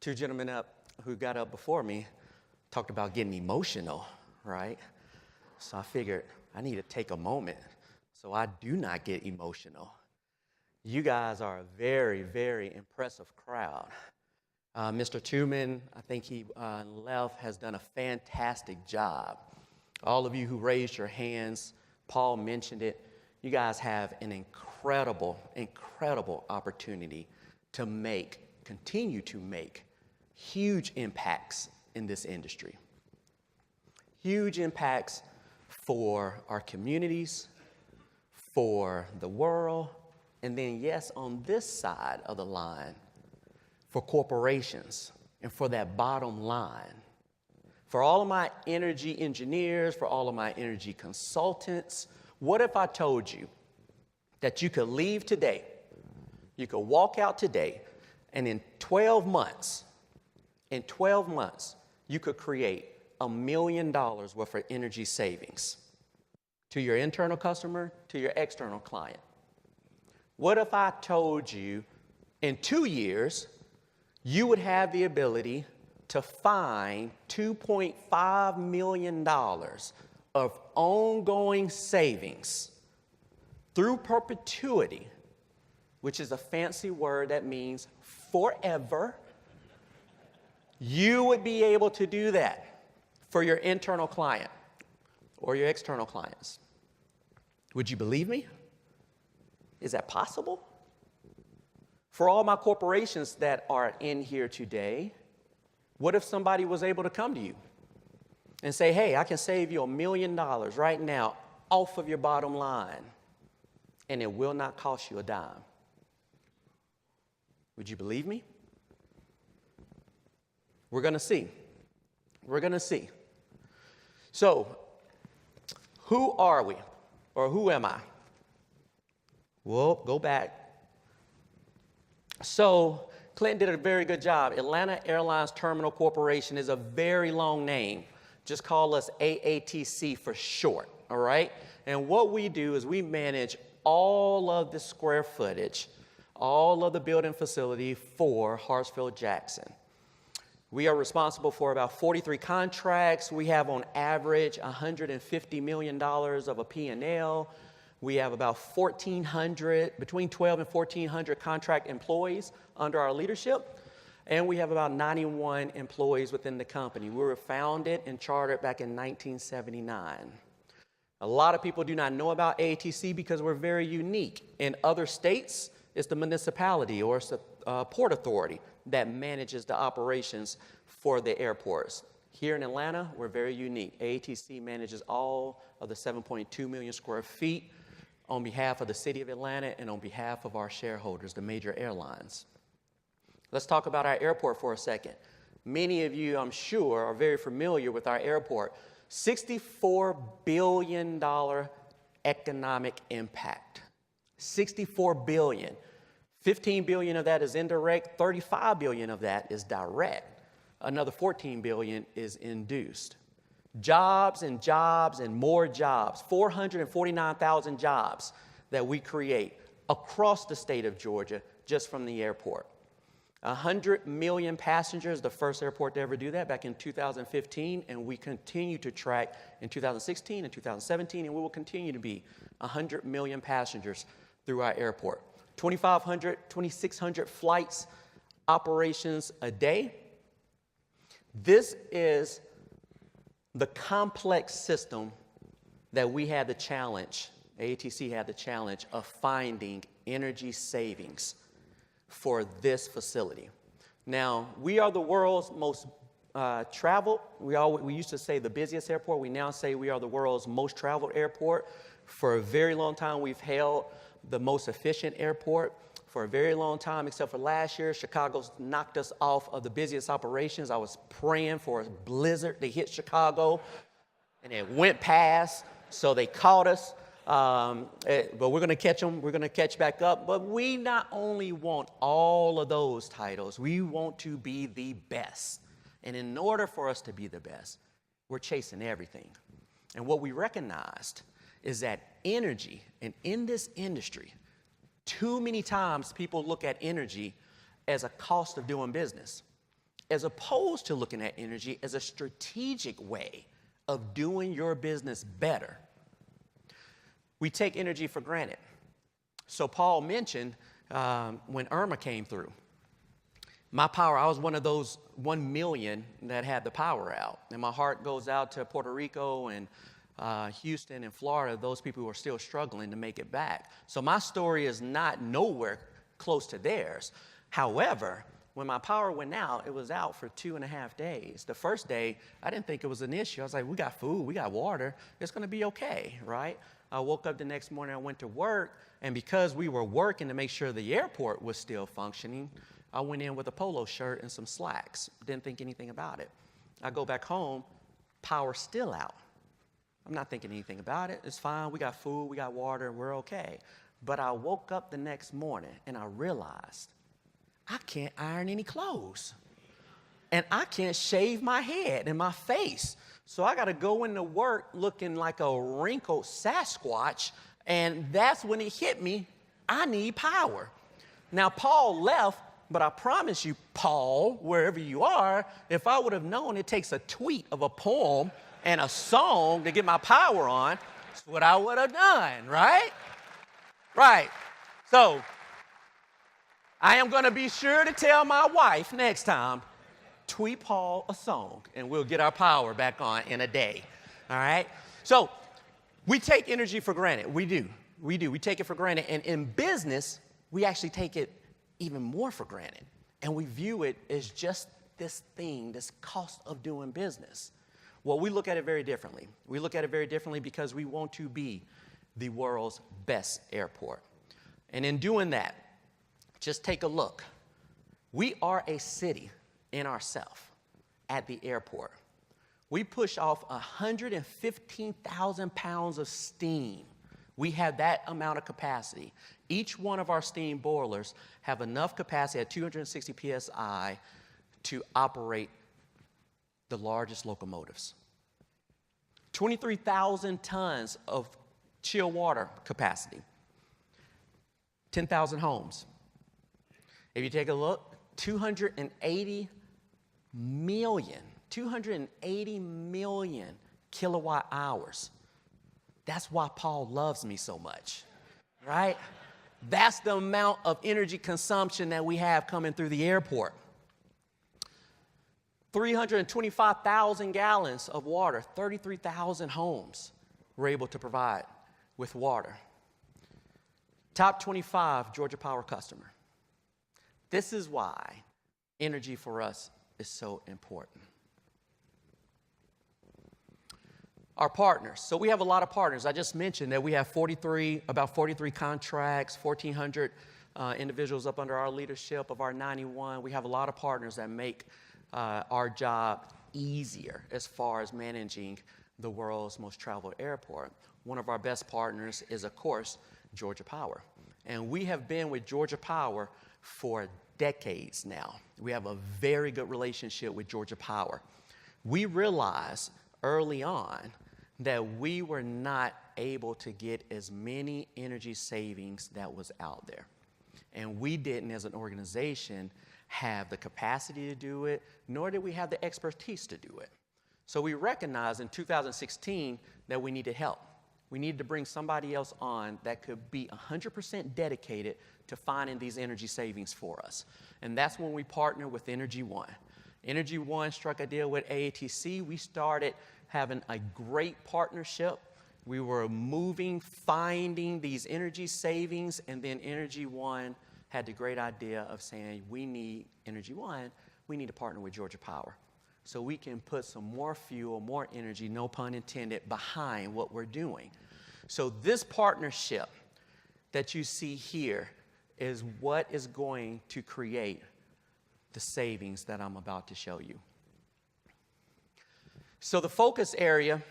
Two gentlemen who got up before me talked about getting emotional, right? So I figured I need to take a moment so I do not get emotional. You guys are a very, very impressive crowd. Mr. Truman, I think he left, has done a fantastic job. All of you who raised your hands, Paul mentioned it, you guys have an incredible, incredible opportunity to continue to make huge impacts in this industry. Huge impacts for our communities, for the world, and then, yes, on this side of the line, for corporations and for that bottom line. For all of my energy engineers, for all of my energy consultants, what if I told you that you could leave today, you could walk out today, and in 12 months, you could create $1 million worth of energy savings to your internal customer, to your external client? What if I told you in 2 years, you would have the ability to find $2.5 million of ongoing savings through perpetuity, which is a fancy word that means forever? You would be able to do that for your internal client or your external clients. Would you believe me? Is that possible? For all my corporations that are in here today, what if somebody was able to come to you and say, hey, I can save you $1 million right now off of your bottom line, and it will not cost you a dime? Would you believe me? We're going to see. We're going to see. So, who are we? Or who am I? Well, go back. So, Clinton did a very good job. Atlanta Airlines Terminal Corporation is a very long name. Just call us AATC for short, all right? And what we do is we manage all of the square footage, all of the building facility for Hartsfield-Jackson. We are responsible for about 43 contracts. We have on average $150 million of a P&L. We have about 1,400, between 12 and 1,400 contract employees under our leadership. And we have about 91 employees within the company. We were founded and chartered back in 1979. A lot of people do not know about AATC because we're very unique. In other states, it's the municipality or it's the port authority that manages the operations for the airports. Here in Atlanta, we're very unique. AATC manages all of the 7.2 million square feet on behalf of the city of Atlanta and on behalf of our shareholders, the major airlines. Let's talk about our airport for a second. Many of you, I'm sure, are very familiar with our airport. $64 billion economic impact. $64 billion. 15 billion of that is indirect, 35 billion of that is direct. Another 14 billion is induced. Jobs and jobs and more jobs, 449,000 jobs that we create across the state of Georgia just from the airport. 100 million passengers, the first airport to ever do that back in 2015, and we continue to track in 2016 and 2017, and we will continue to be 100 million passengers through our airport. 2,500, 2,600 flights, operations a day. This is the complex system that we had the challenge, AATC had the challenge of finding energy savings for this facility. Now, we are the world's most traveled. We used to say the busiest airport. We now say we are the world's most traveled airport. For a very long time, we've held the most efficient airport. For a very long time, except for last year, Chicago's knocked us off of the busiest operations. I was praying for a blizzard to hit Chicago, and it went past, so they caught us. But we're going to catch them. We're going to catch back up. But we not only want all of those titles, we want to be the best. And in order for us to be the best, we're chasing everything. And what we recognized is that energy, and in this industry, too many times people look at energy as a cost of doing business. as opposed to looking at energy as a strategic way of doing your business better. We take energy for granted. So Paul mentioned when Irma came through, my power, I was one of those 1 million that had the power out. And my heart goes out to Puerto Rico and Houston and Florida, those people who are still struggling to make it back. So my story is not nowhere close to theirs. However, when my power went out, it was out for 2.5 days. The first day, I didn't think it was an issue. I was like, we got food, we got water, it's gonna be okay, right? I woke up the next morning, I went to work, and because we were working to make sure the airport was still functioning, I went in with a polo shirt and some slacks. Didn't think anything about it. I go back home, power's still out. I'm not thinking anything about it. It's fine, we got food, we got water, we're okay. But I woke up the next morning and I realized I can't iron any clothes. And I can't shave my head and my face. So I got to go into work looking like a wrinkled Sasquatch. And that's when it hit me, I need power. Now, Paul left, but I promise you, Paul, wherever you are, if I would have known it takes a tweet of a poem and a song to get my power on, that's what I would have done, right? Right. So I am going to be sure to tell my wife next time, tweet Paul a song, and we'll get our power back on in a day, all right? So we take energy for granted. We do. We take it for granted. And in business, we actually take it even more for granted. And we view it as just this thing, this cost of doing business. Well, we look at it very differently. We look at it very differently because we want to be the world's best airport. And in doing that, just take a look. We are a city in ourselves at the airport. We push off 115,000 pounds of steam. We have that amount of capacity. Each one of our steam boilers have enough capacity at 260 PSI to operate the largest locomotives. 23,000 tons of chill water capacity. 10,000 homes. If you take a look, 280 million kilowatt hours. That's why Paul loves me so much, right? That's the amount of energy consumption that we have coming through the airport. 325,000 gallons of water, 33,000 homes we're able to provide with water. Top 25 Georgia Power customer. This is why energy for us is so important. Our partners. So we have a lot of partners. I just mentioned that we have about 43 contracts, 1,400 individuals up under our leadership of our 91. We have a lot of partners that make our job easier as far as managing the world's most traveled airport. One of our best partners is, of course, Georgia Power. And we have been with Georgia Power for decades now. We have a very good relationship with Georgia Power. We realized early on that we were not able to get as many energy savings that was out there. And we didn't, as an organization, have the capacity to do it, nor did we have the expertise to do it. So we recognized in 2016 that we needed help. We needed to bring somebody else on that could be 100% dedicated to finding these energy savings for us. And that's when we partnered with Energy One. Energy One struck a deal with AATC. We started having a great partnership. We were finding these energy savings, and then Energy One had the great idea of saying, we need Energy One, we need to partner with Georgia Power so we can put some more fuel, more energy, no pun intended, behind what we're doing. So this partnership that you see here is what is going to create the savings that I'm about to show you. So the focus area,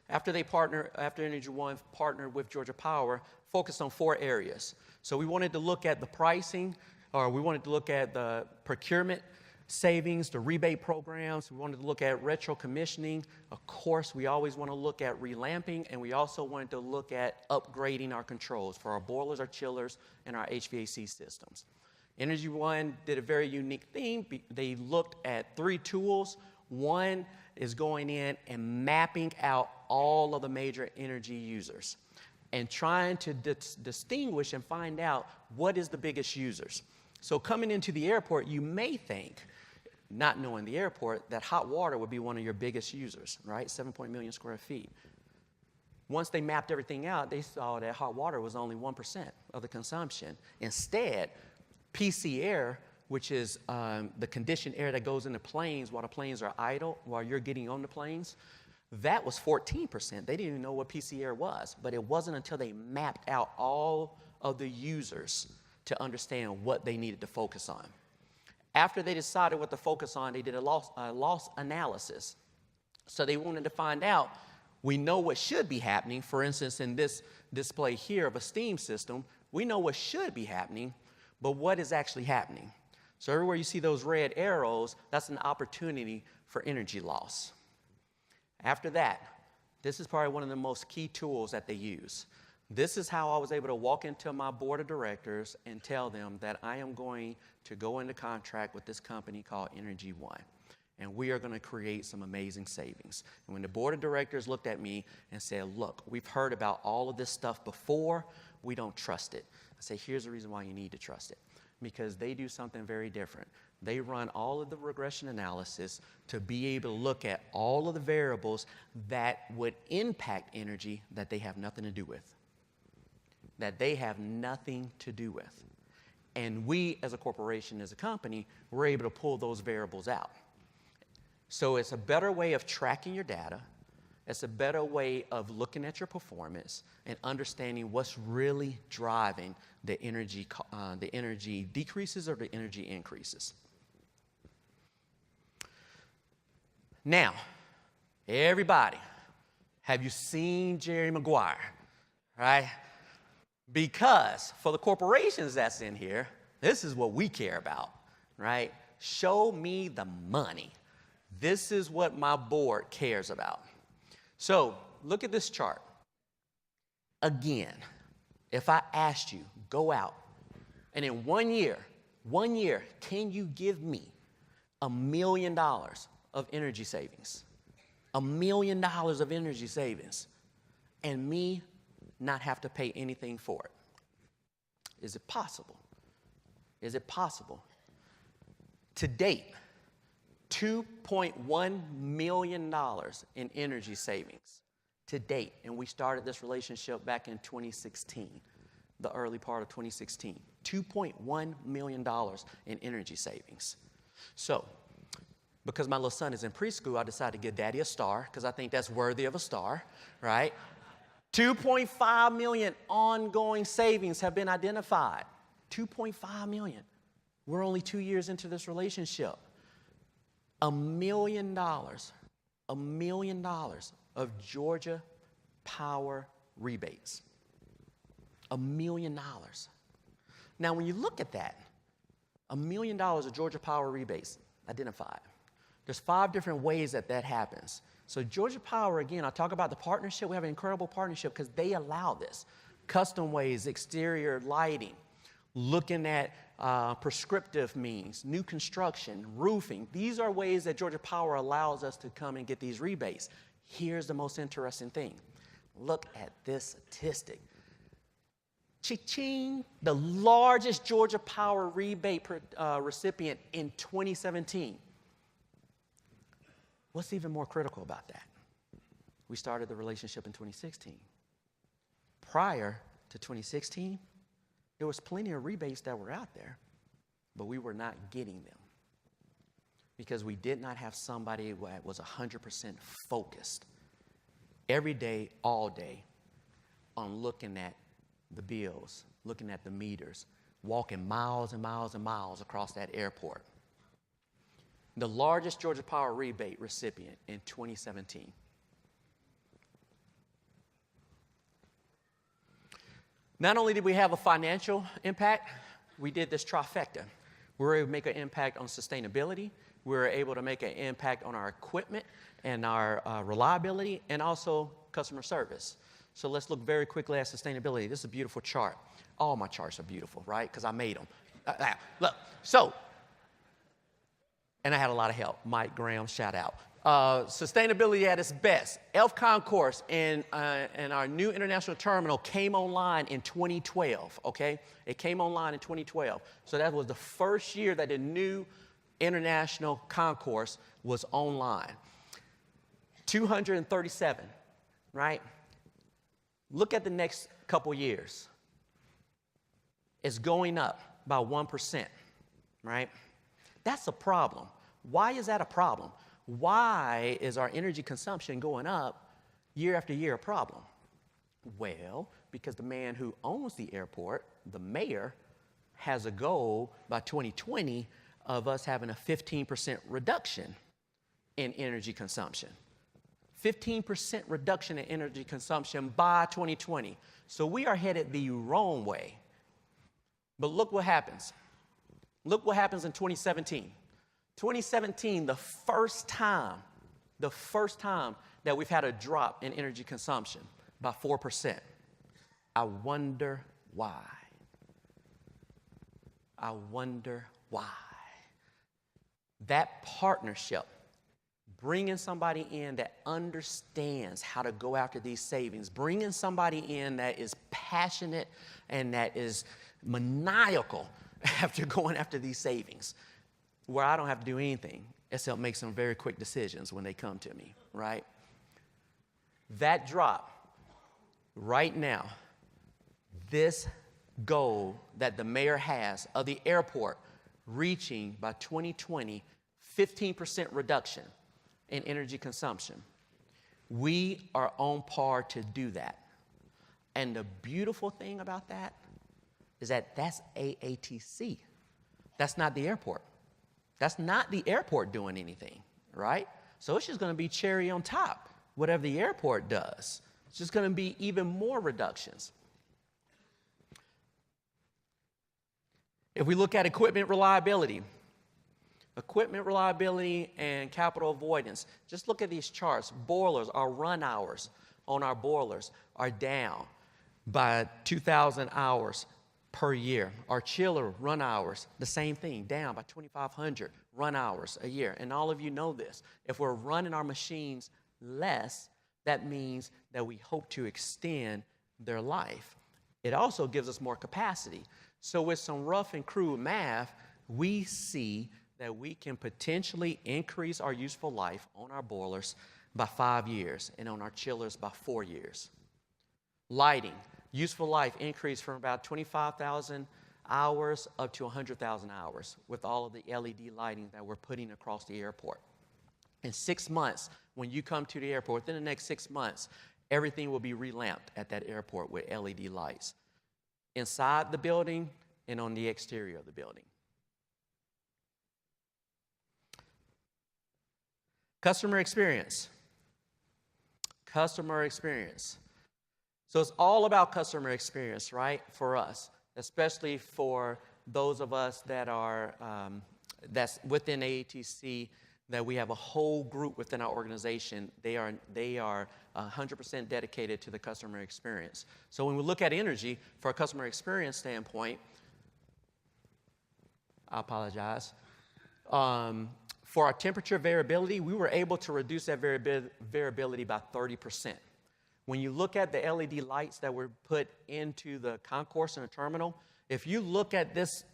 after Energy One partnered with Georgia Power, focused on 4 areas. So we wanted to look at the pricing, or we wanted to look at the procurement savings, the rebate programs. We wanted to look at retro commissioning. Of course, we always want to look at relamping, and we also wanted to look at upgrading our controls for our boilers, our chillers, and our HVAC systems. Energy One did a very unique thing. They looked at 3 tools. One is going in and mapping out all of the major energy users and trying to distinguish and find out what is the biggest users. So coming into the airport, you may think, not knowing the airport, that hot water would be one of your biggest users, right? 7 million square feet. Once they mapped everything out, they saw that hot water was only 1% of the consumption. Instead, PC air, which is the conditioned air that goes in the planes while the planes are idle, while you're getting on the planes, that was 14%. They didn't even know what PC air was, but it wasn't until they mapped out all of the users to understand what they needed to focus on. After they decided what to focus on, they did a loss analysis. So they wanted to find out, we know what should be happening. For instance, in this display here of a steam system, we know what should be happening, but what is actually happening? So everywhere you see those red arrows, that's an opportunity for energy loss. After that, this is probably one of the most key tools that they use. This is how I was able to walk into my board of directors and tell them that I am going to go into contract with this company called Energy One, and we are going to create some amazing savings. And when the board of directors looked at me and said, look, we've heard about all of this stuff before, we don't trust it. I say, here's the reason why you need to trust it. Because they do something very different. They run all of the regression analysis to be able to look at all of the variables that would impact energy that they have nothing to do with. That they have nothing to do with. And we, as a corporation, as a company, we're able to pull those variables out. So it's a better way of tracking your data. It's a better way of looking at your performance and understanding what's really driving the energy decreases or the energy increases. Now, everybody, have you seen Jerry Maguire? Right? Because for the corporations that's in here, this is what we care about, right? Show me the money. This is what my board cares about. So look at this chart. Again, if I asked you, go out, and in 1 year, can you give me $1 million of energy savings? $1 million of energy savings, and me not have to pay anything for it? Is it possible? Is it possible? To date, $2.1 million in energy savings to date. And we started this relationship back in 2016, the early part of 2016. $2.1 million in energy savings. So, because my little son is in preschool, I decided to give Daddy a star, because I think that's worthy of a star, right? 2.5 million ongoing savings have been identified. 2.5 million. We're only 2 years into this relationship. $1 million of Georgia Power rebates. $1 million. Now, when you look at that, $1 million of Georgia Power rebates identified. There's 5 different ways that happens. So Georgia Power, again, I talk about the partnership. We have an incredible partnership because they allow this. Custom ways, exterior lighting, looking at prescriptive means, new construction, roofing. These are ways that Georgia Power allows us to come and get these rebates. Here's the most interesting thing. Look at this statistic. Cha-ching, the largest Georgia Power rebate recipient in 2017. What's even more critical about that? We started the relationship in 2016. Prior to 2016, there was plenty of rebates that were out there, but we were not getting them because we did not have somebody that was 100% focused every day, all day, on looking at the bills, looking at the meters, walking miles and miles and miles across that airport. The largest Georgia Power rebate recipient in 2017. Not only did we have a financial impact, we did this trifecta. We were able to make an impact on sustainability. We were able to make an impact on our equipment and our reliability, and also customer service. So let's look very quickly at sustainability. This is a beautiful chart. All my charts are beautiful, right? Because I made them. Look, so, and I had a lot of help. Mike Graham, shout out. Sustainability at its best. ELF Concourse and our new international terminal came online in 2012, okay? It came online in 2012. So that was the first year that the new international concourse was online. 237, right? Look at the next couple years. It's going up by 1%, right? That's a problem. Why is that a problem? Why is our energy consumption going up year after year a problem? Well, because the man who owns the airport, the mayor, has a goal by 2020 of us having a 15% reduction in energy consumption. 15% reduction in energy consumption by 2020. So we are headed the wrong way. But look what happens. Look what happens in 2017. 2017, the first time that we've had a drop in energy consumption by 4%. I wonder why. I wonder why. That partnership, bringing somebody in that understands how to go after these savings, bringing somebody in that is passionate and that is maniacal after going after these savings, where I don't have to do anything except make some very quick decisions when they come to me, right? That drop right now, this goal that the mayor has of the airport reaching by 2020, 15% reduction in energy consumption. We are on par to do that. And the beautiful thing about that is that that's AATC. That's not the airport. That's not the airport doing anything, right? So it's just going to be cherry on top, whatever the airport does. It's just going to be even more reductions. If we look at equipment reliability and capital avoidance, just look at these charts. Boilers, our run hours on our boilers are down by 2,000 hours per year. Our chiller run hours, the same thing, down by 2,500 run hours a year. And all of you know this. If we're running our machines less, that means that we hope to extend their life. It also gives us more capacity. So with some rough and crude math, we see that we can potentially increase our useful life on our boilers by 5 years and on our chillers by 4 years. Lighting, useful life increased from about 25,000 hours up to 100,000 hours with all of the LED lighting that we're putting across the airport. In 6 months, when you come to the airport, within the next 6 months, everything will be relamped at that airport with LED lights inside the building and on the exterior of the building. Customer experience. Customer experience. So it's all about customer experience, right, for us, especially for those of us that are that's within AATC, that we have a whole group within our organization. They are 100% dedicated to the customer experience. So when we look at energy for a customer experience standpoint, I apologize. For our temperature variability, we were able to reduce that variability by 30%. When you look at the LED lights that were put into the concourse and the terminal, if you look at this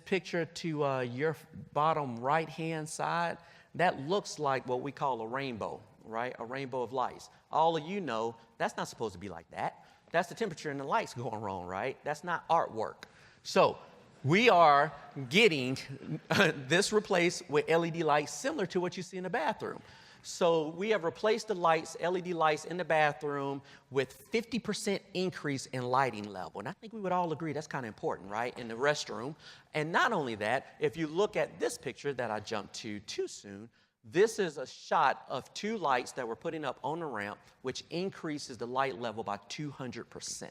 picture to your bottom right-hand side, that looks like what we call a rainbow, right? A rainbow of lights. All of you know that's not supposed to be like that. That's the temperature and the lights going wrong, right? That's not artwork. So we are getting this replaced with LED lights similar to what you see in the bathroom. So we have replaced the lights, LED lights in the bathroom with 50% increase in lighting level. And I think we would all agree that's kind of important, right, in the restroom. And not only that, if you look at this picture that I jumped to too soon, this is a shot of 2 lights that we're putting up on the ramp, which increases the light level by 200%.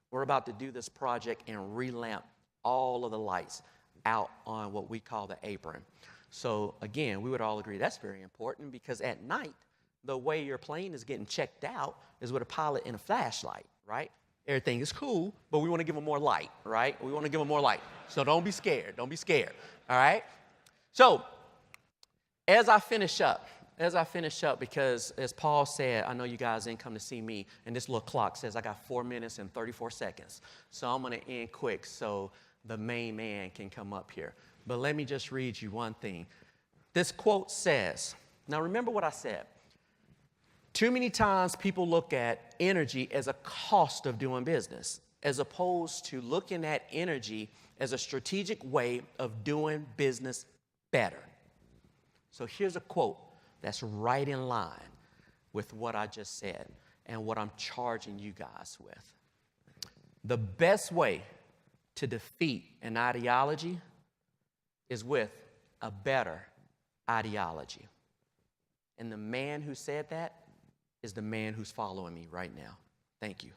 We're about to do this project and relamp all of the lights out on what we call the apron. So again, we would all agree that's very important, because at night, the way your plane is getting checked out is with a pilot and a flashlight, right? Everything is cool, but we want to give them more light, right? We want to give them more light. So don't be scared. Don't be scared, all right? So as I finish up, because as Paul said, I know you guys didn't come to see me, and this little clock says I got 4 minutes and 34 seconds. So I'm going to end quick so the main man can come up here. But let me just read you one thing. This quote says, now remember what I said. Too many times people look at energy as a cost of doing business, as opposed to looking at energy as a strategic way of doing business better. So here's a quote that's right in line with what I just said and what I'm charging you guys with. The best way to defeat an ideology is with a better ideology. And the man who said that is the man who's following me right now. Thank you.